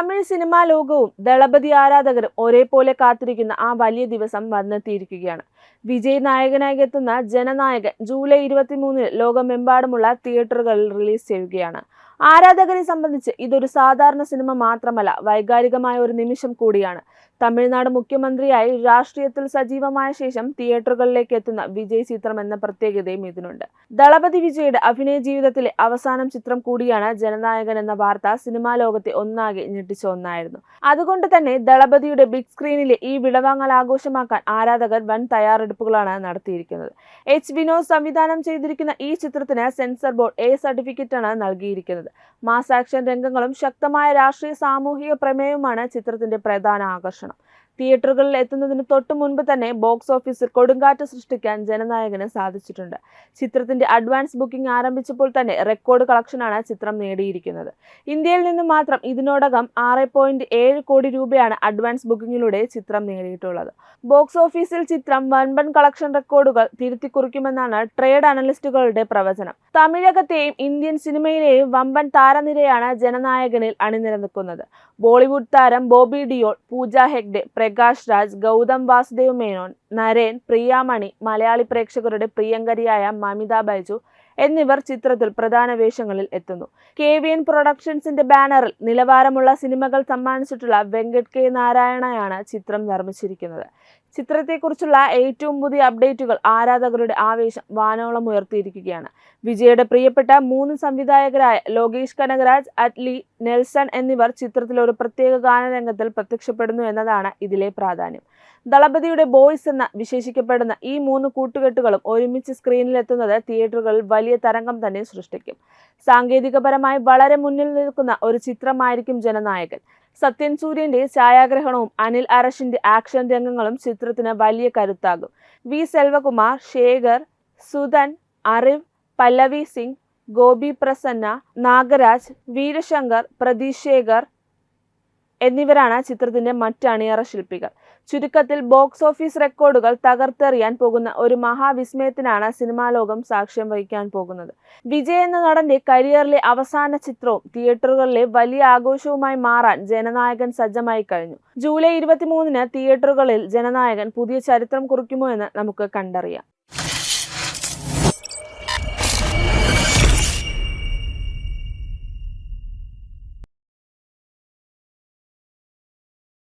Tamil cinema ലോകവും ദളപതി ആരാധകരും ഒരേപോലെ കാത്തിരിക്കുന്ന ആ വലിയ ദിവസം വന്നെത്തിയിരിക്കുകയാണ്. വിജയ് നായകനായി എത്തുന്ന ജനനായകൻ ജൂലൈ 23 ലോകമെമ്പാടുമുള്ള തിയേറ്ററുകളിൽ റിലീസ് ചെയ്യുകയാണ്. ആരാധകരെ സംബന്ധിച്ച് ഇതൊരു സാധാരണ സിനിമ മാത്രമല്ല, വൈകാരികമായ ഒരു നിമിഷം കൂടിയാണ്. തമിഴ്നാട് മുഖ്യമന്ത്രിയായി രാഷ്ട്രീയത്തിൽ സജീവമായ ശേഷം തിയേറ്ററുകളിലേക്ക് എത്തുന്ന വിജയ് ചിത്രം എന്ന പ്രത്യേകതയും ഇതിനുണ്ട്. ദളപതി വിജയുടെ അഭിനയ ജീവിതത്തിലെ അവസാനം ചിത്രം കൂടിയാണ് ജനനായകൻ എന്ന വാർത്ത സിനിമാ ലോകത്തെ ഒന്നാകെ ഞെട്ടിച്ച ഒന്നായിരുന്നു. അതുകൊണ്ട് തന്നെ ദളപതിയുടെ ബിഗ് സ്ക്രീനിലെ ഈ വിടവാങ്ങൽ ആഘോഷമാക്കാൻ ആരാധകർ വൻ തയ്യാറെടുപ്പുകളാണ് നടത്തിയിരിക്കുന്നത്. എച്ച് വിനോദ് സംവിധാനം ചെയ്തിരിക്കുന്ന ഈ ചിത്രത്തിന് സെൻസർ ബോർഡ് എ സർട്ടിഫിക്കറ്റാണ് നൽകിയിരിക്കുന്നത്. മാസ് ആക്ഷൻ രംഗങ്ങളും ശക്തമായ രാഷ്ട്രീയ സാമൂഹിക പ്രമേയവുമാണ് ചിത്രത്തിന്റെ പ്രധാന ആകർഷണം. തിയേറ്ററുകളിൽ എത്തുന്നതിന് തൊട്ടു മുൻപ് തന്നെ ബോക്സ് ഓഫീസിൽ കൊടുങ്കാറ്റ് സൃഷ്ടിക്കാൻ ജനനായകന് സാധിച്ചിട്ടുണ്ട്. ചിത്രത്തിന്റെ അഡ്വാൻസ് ബുക്കിംഗ് ആരംഭിച്ചപ്പോൾ തന്നെ റെക്കോർഡ് കളക്ഷനാണ് ചിത്രം നേടിയിരിക്കുന്നത്. ഇന്ത്യയിൽ നിന്ന് മാത്രം ഇതിനോടകം 6.7 കോടി രൂപയാണ് അഡ്വാൻസ് ബുക്കിംഗിലൂടെ ചിത്രം നേടിയിട്ടുള്ളത്. ബോക്സ് ഓഫീസിൽ ചിത്രം വൻപൻ കളക്ഷൻ റെക്കോർഡുകൾ തിരുത്തിക്കുറിക്കുമെന്നാണ് ട്രേഡ് അനലിസ്റ്റുകളുടെ പ്രവചനം. തമിഴകത്തെയും ഇന്ത്യൻ സിനിമയിലെയും വമ്പൻ താരനിരയാണ് ജനനായകനിൽ അണിനിരന്നിരിക്കുന്നത്. ബോളിവുഡ് താരം ബോബി ഡിയോൾ, പൂജ ഹെഗ്ഡെ, പ്രകാശ് രാജ്, ഗൗതം വാസുദേവ് മേനോൻ, നരേൻ, പ്രിയാമണി, മലയാളി പ്രേക്ഷകരുടെ പ്രിയങ്കരിയായ മമിത ബൈജു എന്നിവർ ചിത്രത്തിൽ പ്രധാന വേഷങ്ങളിൽ എത്തുന്നു. KVN പ്രൊഡക്ഷൻസിന്റെ ബാനറിൽ നിലവാരമുള്ള സിനിമകൾ സമ്മാനിച്ചിട്ടുള്ള വെങ്കട് കെ നാരായണയാണ് ചിത്രം നിർമ്മിച്ചിരിക്കുന്നത്. ചിത്രത്തെക്കുറിച്ചുള്ള ഏറ്റവും പുതിയ അപ്ഡേറ്റുകൾ ആരാധകരുടെ ആവേശം വാനോളം ഉയർത്തിയിരിക്കുകയാണ്. വിജയുടെ പ്രിയപ്പെട്ട 3 സംവിധായകരായ ലോകേഷ് കനകരാജ്, അറ്റ്ലി, നെൽസൺ എന്നിവർ ചിത്രത്തിൽ ഒരു പ്രത്യേക ഗാനരംഗത്തിൽ പ്രത്യക്ഷപ്പെടുന്നു എന്നതാണ് ഇതിലെ പ്രാധാന്യം. ദളപതിയുടെ ബോയ്സ് എന്ന് വിശേഷിക്കപ്പെടുന്ന ഈ 3 കൂട്ടുകെട്ടുകളും ഒരുമിച്ച് സ്ക്രീനിലെത്തുന്നത് തിയേറ്ററുകളിൽ വലിയ തരംഗം തന്നെ സൃഷ്ടിക്കും. സാങ്കേതികപരമായി വളരെ മുന്നിൽ നിൽക്കുന്ന ഒരു ചിത്രമായിരിക്കും ജനനായകൻ. സത്യൻ സൂര്യന്റെ ഛായാഗ്രഹണവും അനിൽ അറഷിന്റെ ആക്ഷൻ രംഗങ്ങളും ചിത്രത്തിന് വലിയ കരുത്താകും. വി സെൽവകുമാർ, ശേഖർ, സുധൻ, അറിവ്, പല്ലവി സിംഗ്, ഗോപി പ്രസന്ന, നാഗരാജ്, വീരശങ്കർ, പ്രതീഷ് ശേഖർ എന്നിവരാണ് ചിത്രത്തിന്റെ മറ്റ് അണിയറ ശില്പികൾ. ചുരുക്കത്തിൽ ബോക്സ് ഓഫീസ് റെക്കോർഡുകൾ തകർത്തെറിയാൻ പോകുന്ന ഒരു മഹാവിസ്മയത്തിനാണ് സിനിമാ ലോകം സാക്ഷ്യം വഹിക്കാൻ പോകുന്നത്. വിജയ് എന്ന നടന്റെ കരിയറിലെ അവസാന ചിത്രവും തിയേറ്ററുകളിലെ വലിയ ആഘോഷവുമായി മാറാൻ ജനനായകൻ സജ്ജമായി കഴിഞ്ഞു. ജൂലൈ 23 തിയേറ്ററുകളിൽ ജനനായകൻ പുതിയ ചരിത്രം കുറിക്കുമോ എന്ന് നമുക്ക് കണ്ടറിയാം.